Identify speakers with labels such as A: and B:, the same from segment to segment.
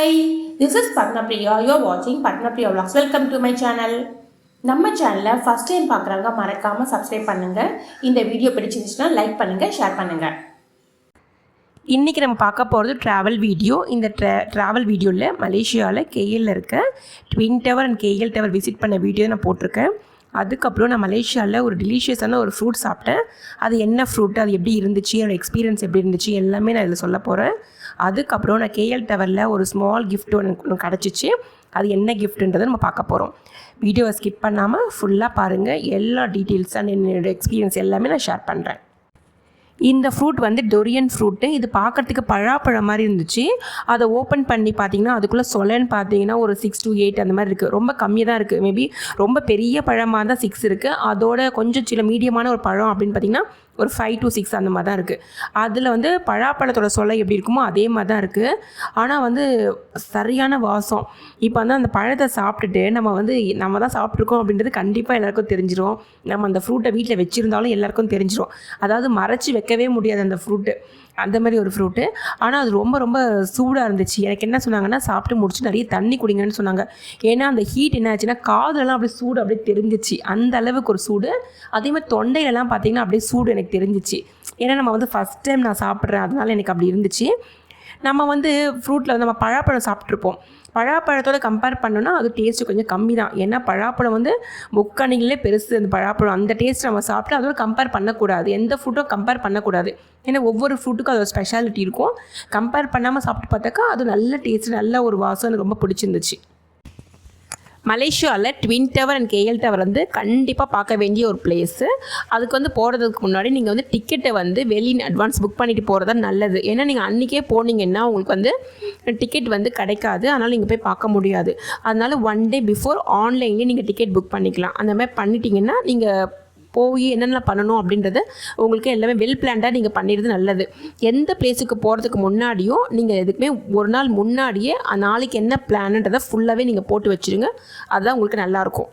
A: Hi, this is Padmapriya. You are watching Padmapriya Vlogs. Welcome to my channel. நம்ம சேனலை first time பார்க்குறவங்க மறக்காமல் subscribe பண்ணுங்கள். இந்த வீடியோ பிடிச்சிருந்துச்சுன்னா லைக் பண்ணுங்கள், ஷேர் பண்ணுங்கள். இன்றைக்கி நம்ம பார்க்க போகிறது ட்ராவல் வீடியோ. இந்த ட்ராவல் வீடியோவில் மலேசியாவில் கேஎல்ல இருக்க twin tower and KL tower visit பண்ண வீடியோ நான் போட்டிருக்கேன். அதுக்கப்புறம் நான் மலேசியாவில் ஒரு டெலிஷியஸான ஒரு ஃப்ரூட் சாப்பிட்டேன். அது என்ன ஃப்ரூட், அது எப்படி இருந்துச்சு, என்னோடய எக்ஸ்பீரியன்ஸ் எப்படி இருந்துச்சு எல்லாமே நான் இதில் சொல்ல போகிறேன். அதுக்கப்புறம் நான் கேஎல் டவரில் ஒரு ஸ்மால் கிஃப்ட் ஒன்று கிடச்சிச்சு. அது என்ன கிஃப்ட்டுன்றதை நம்ம பார்க்க போகிறோம். வீடியோவை ஸ்கிப் பண்ணாமல் ஃபுல்லாக பாருங்கள். எல்லா டீட்டெயில்ஸ் அண்ட் என்னோடய எக்ஸ்பீரியன்ஸ் எல்லாமே நான் ஷேர் பண்ணுறேன். இந்த ஃப்ரூட் வந்து டொரியன் ஃப்ரூட்டு. இது பார்க்குறதுக்கு பழாப்பழம் மாதிரி இருந்துச்சு. அதை ஓப்பன் பண்ணி பார்த்தீங்கன்னா அதுக்குள்ளே சொலன்னு பார்த்தீங்கன்னா ஒரு 6 to 8 அந்த மாதிரி இருக்குது. ரொம்ப கம்மியாக தான் இருக்குது. மேபி ரொம்ப பெரிய பழமாக தான் 6 இருக்குது. அதோட கொஞ்சம் சில மீடியமான ஒரு பழம் அப்படின்னு பார்த்திங்கன்னா ஒரு 5 to 6 அந்த மாதிரி தான் இருக்குது. அதில் வந்து பழாப்பழத்தோட சொலை எப்படி இருக்குமோ அதே மாதிரி தான் இருக்குது. ஆனால் வந்து சரியான வாசம். இப்போ வந்து அந்த பழத்தை சாப்பிட்டுட்டு நம்ம தான் சாப்பிட்ருக்கோம் அப்படின்றது கண்டிப்பாக எல்லாேருக்கும் தெரிஞ்சிடும். நம்ம அந்த ஃப்ரூட்டை வீட்டில் வச்சுருந்தாலும் எல்லாேருக்கும் தெரிஞ்சிடும். அதாவது மறைச்சி வைக்கவே முடியாது அந்த ஃப்ரூட்டு, அந்த மாதிரி ஒரு ஃப்ரூட்டு. ஆனால் அது ரொம்ப ரொம்ப சூடாக இருந்துச்சு. எனக்கு என்ன சொன்னாங்கன்னா, சாப்பிட்டு முடிச்சு நிறைய தண்ணி குடிங்கன்னு சொன்னாங்க. ஏன்னா அந்த ஹீட் என்ன ஆச்சுன்னா காதெல்லாம் அப்படியே சூடு அப்படியே தெரிஞ்சிச்சு. அந்த அளவுக்கு ஒரு சூடு. அதே மாதிரி தொண்டையிலலாம் பார்த்திங்கன்னா அப்படியே சூடு எனக்கு தெரிஞ்சிச்சு. ஏன்னா நம்ம வந்து ஃபஸ்ட் டைம் நான் சாப்பிட்றேன், அதனால எனக்கு அப்படி இருந்துச்சு. நம்ம வந்து ஃப்ரூட்டில் வந்து நம்ம பழாப்பழம் சாப்பிட்ருப்போம். பழாப்பழத்தோடு கம்பேர் பண்ணோன்னா அது டேஸ்ட்டு கொஞ்சம் கம்மி தான். ஏன்னா பழாப்பழம் வந்து முக்கணிகளே பெருசு. அந்த பழாப்பழம் அந்த டேஸ்ட் நம்ம சாப்பிட்டு அதோட கம்பேர் பண்ணக்கூடாது. எந்த ஃப்ரூட்டும் கம்பேர் பண்ணக்கூடாது. ஏன்னா ஒவ்வொரு ஃப்ரூட்டுக்கும் அதோட ஸ்பெஷாலிட்டி இருக்கும். கம்பேர் பண்ணாமல் சாப்பிட்டு பார்த்தாக்கா அது நல்ல டேஸ்ட்டு, நல்ல ஒரு வாசம். எனக்கு ரொம்ப பிடிச்சிருந்துச்சு. மலேசியாவில் twin tower and KL tower வந்து கண்டிப்பாக பார்க்க வேண்டிய ஒரு பிளேஸு. அதுக்கு வந்து போகிறதுக்கு முன்னாடி நீங்கள் வந்து டிக்கெட்டை வந்து வெளியே அட்வான்ஸ் புக் பண்ணிவிட்டு போகிறது தான் நல்லது. ஏன்னா நீங்கள் அன்றைக்கே போனீங்கன்னா உங்களுக்கு வந்து டிக்கெட் வந்து கிடைக்காது. அதனால் நீங்கள் போய் பார்க்க முடியாது. அதனால் 1 day பிஃபோர் ஆன்லைன்லேயே நீங்கள் டிக்கெட் புக் பண்ணிக்கலாம். அந்த மாதிரி பண்ணிட்டீங்கன்னா நீங்கள் போய் என்னென்ன பண்ணணும் அப்படின்றத உங்களுக்கு எல்லாமே வெல் பிளான்டாக நீங்கள் பண்ணிடுறது நல்லது. எந்த பிளேஸுக்கு போகிறதுக்கு முன்னாடியும் நீங்கள் எதுக்குமே ஒரு நாள் முன்னாடியே நாளைக்கு என்ன பிளான்ன்றதை ஃபுல்லாகவே நீங்கள் போட்டு வச்சுருங்க. அதுதான் உங்களுக்கு நல்லாயிருக்கும்.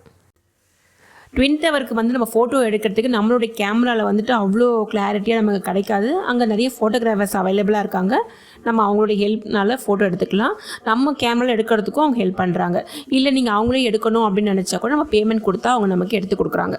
A: ட்வின் டவருக்கு வந்து நம்ம ஃபோட்டோ எடுக்கிறதுக்கு நம்மளுடைய கேமராவில் வந்துட்டு அவ்வளோ கிளாரிட்டியாக நமக்கு கிடைக்காது. அங்கே நிறைய ஃபோட்டோகிராஃபர்ஸ் அவைலபிளாக இருக்காங்க. நம்ம அவங்களுடைய ஹெல்ப்னால ஃபோட்டோ எடுத்துக்கலாம். நம்ம கேமராவில் எடுக்கிறதுக்கும் அவங்க ஹெல்ப் பண்ணுறாங்க. இல்லை நீங்கள் அவங்களே எடுக்கணும் அப்படின்னு நினச்சா கூட நம்ம பேமெண்ட் கொடுத்தா அவங்க நமக்கு எடுத்து கொடுக்குறாங்க.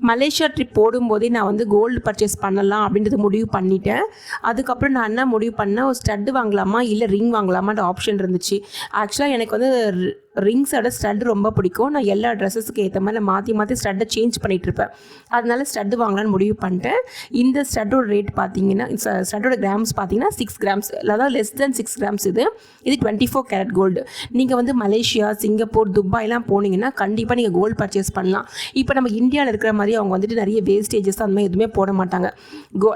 A: மலேசியா ட்ரிப் போடும்போதே நான் வந்து கோல்டு பர்ச்சேஸ் பண்ணலாம் அப்படின்றது முடிவு பண்ணிட்டேன். அதுக்கப்புறம் நான் என்ன முடிவு பண்ணேன், ஒரு ஸ்டட்டு வாங்கலாமா இல்லை ரிங் வாங்கலாமான்ற ஆப்ஷன் இருந்துச்சு. ஆக்சுவலாக எனக்கு வந்து ரிங்ஸோட ஸ்டட்டு ரொம்ப பிடிக்கும். நான் எல்லா ட்ரெஸ்ஸஸுக்கு ஏற்ற மாதிரி நான் மாற்றி ஸ்டட்டை சேஞ்ச் பண்ணிகிட்ருப்பேன். அதனால ஸ்டட்டு வாங்கலான்னு முடிவு பண்ணிட்டேன். இந்த ஸ்டட்டோட ரேட் பார்த்தீங்கன்னா, ஸ்டட்டோட கிராம்ஸ் பார்த்தீங்கன்னா 6 grams, அதாவது லெஸ் தென் 6 grams. இது 24 karat கோல்டு. நீங்கள் வந்து மலேசியா, சிங்கப்பூர், துபாய்லாம் போனீங்கன்னா கண்டிப்பாக நீங்கள் கோல்டு பர்ச்சேஸ் பண்ணலாம். இப்போ நம்ம இந்தியாவில் இருக்கிற மாதிரி அவங்க வந்துட்டு நிறைய வேஸ்டேஜஸ் அந்த மாதிரி எதுவுமே போட மாட்டாங்க.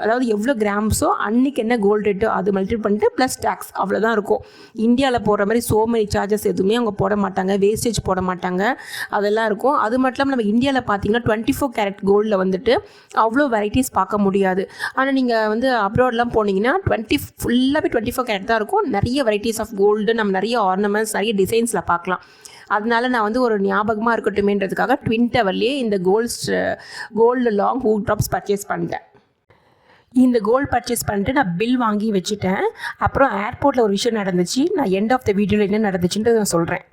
A: அதாவது எவ்வளோ கிராம்ஸோ அன்றைக்கி என்ன கோல்டு ரேட்டோ அது மல்டிபிள் பண்ணிட்டு ப்ளஸ் டேக்ஸ், அவ்வளோதான் இருக்கும். இந்தியாவில் போடுற மாதிரி சோ மெனி சார்ஜஸ் எதுவுமே அவங்க போட மாட்டாங்க. மாட்டாங்க, வேஸ்டேஜ் போட மாட்டாங்க, அதெல்லாம் இருக்கும். அது மட்டும் இல்லாமல் நம்ம இந்தியாவில் பார்த்தீங்கன்னா 24 கேரட் கோல்டில் வந்துட்டு அவ்வளோ வெரைட்டிஸ் பார்க்க முடியாது. ஆனால் நீங்கள் வந்து அப்ராட்லாம் போனீங்கன்னா ஃபுல்லாகவே 24 கேரட் தான் இருக்கும். நிறைய வெரைட்டிஸ் ஆஃப் கோல்டு, நம்ம நிறைய ஆர்னமெண்ட்ஸ், நிறைய டிசைன்ஸில் பார்க்கலாம். அதனால நான் வந்து ஒரு ஞாபகமாக இருக்கட்டுமேன்றதுக்காக ட்வின் டவர்லேயே இந்த gold long hook drops purchase பண்ணிட்டேன். இந்த கோல்டு பர்ச்சேஸ் பண்ணிட்டு நான் பில் வாங்கி வச்சுட்டேன். அப்புறம் ஏர்போர்ட்டில் ஒரு விஷயம் நடந்துச்சு. நான் எண்ட் ஆஃப் த வீடியோவில் என்ன நடந்துச்சுன்ட்டு நான் சொல்கிறேன்.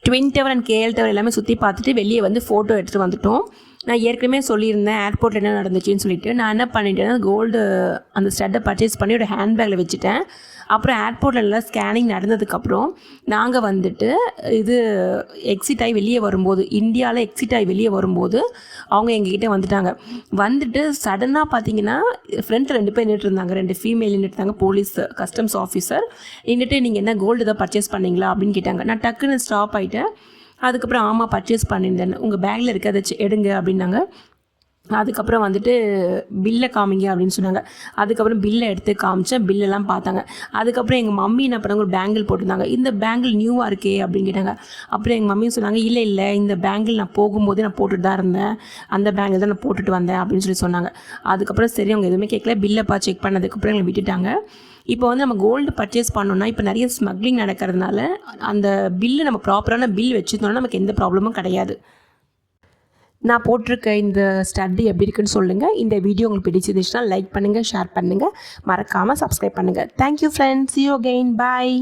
A: Twin tower and KL tower எல்லாமே சுற்றி பார்த்துட்டு வெளியே வந்து ஃபோட்டோ எடுத்துகிட்டு வந்துட்டோம். நான் ஏற்கனவே சொல்லியிருந்தேன் ஏர்போர்ட்டில் என்ன நடந்துச்சுன்னு சொல்லிட்டு. நான் என்ன பண்ணிட்டேன்னா கோல்டு அந்த ஸ்டட்டை பர்ச்சேஸ் பண்ணி ஒரு ஹேண்ட்பேக்கில் வச்சுட்டேன். அப்புறம் ஏர்போர்ட்டில் எல்லாம் ஸ்கேனிங் நடந்ததுக்கப்புறம் நாங்கள் வந்துட்டு இது எக்ஸிட் ஆகி வெளியே வரும்போது, இந்தியாவில் எக்ஸிட் ஆகி வெளியே வரும்போது அவங்க எங்ககிட்ட வந்துட்டு சடனாக பார்த்தீங்கன்னா ஃப்ரெண்டில் 2 பேர் நின்றுட்டு இருந்தாங்க. 2 ஃபீமேல் நின்றுட்டு இருந்தாங்க. போலீஸ் கஸ்டம்ஸ் ஆஃபீஸர் நின்றுட்டு நீங்கள் என்ன கோல்டு தான் பர்ச்சேஸ் பண்ணிங்களா அப்படின்னு கேட்டாங்க. நான் டக்குன்னு ஸ்டாப் ஆகிட்டேன். அதுக்கப்புறம் ஆமாம் பர்ச்சேஸ் பண்ணியிருந்தேன், உங்கள் பேக்கில் இருக்க அதை எடுங்க அப்படின்னாங்க. அதுக்கப்புறம் வந்துட்டு பில்லை காமிங்க அப்படின்னு சொன்னாங்க. அதுக்கப்புறம் பில்லை எடுத்து காமிச்சேன். பில்லெல்லாம் பார்த்தாங்க. அதுக்கப்புறம் எங்கள் மம்மி என்ன பண்ணாங்க, ஒரு பேங்கிள் போட்டிருந்தாங்க. இந்த பேங்கிள் நியூவாக இருக்கே அப்படின்னு கேட்டாங்க. அப்புறம் எங்கள் மம்மியும் சொன்னாங்க, இல்லை இந்த பேங்கிள் நான் போகும்போதே நான் போட்டுட்டு தான் இருந்தேன், அந்த பேங்கிள் தான் நான் போட்டுட்டு வந்தேன் அப்படின்னு சொல்லி சொன்னாங்க. அதுக்கப்புறம் சரி அவங்க எதுவுமே கேட்கல. பில்லைப்பா செக் பண்ணதுக்கப்புறம் எங்களை விட்டுட்டாங்க. இப்போ வந்து நம்ம கோல்டு பர்ச்சேஸ் பண்ணோன்னா இப்போ நிறைய ஸ்மக்லிங் நடக்கிறதுனால அந்த பில்லு நம்ம ப்ராப்பரான பில் வச்சுருந்தோம்னா நமக்கு எந்த ப்ராப்ளமும் கிடையாது. நான் போட்டிருக்க இந்த ஸ்டட்டு எப்படி இருக்குன்னு சொல்லுங்கள். இந்த வீடியோ உங்களுக்கு பிடிச்சிருந்துச்சுன்னா லைக் பண்ணுங்கள், ஷேர் பண்ணுங்கள், மறக்காமல் சப்ஸ்கிரைப் பண்ணுங்கள். Thank you friends, see you again, bye.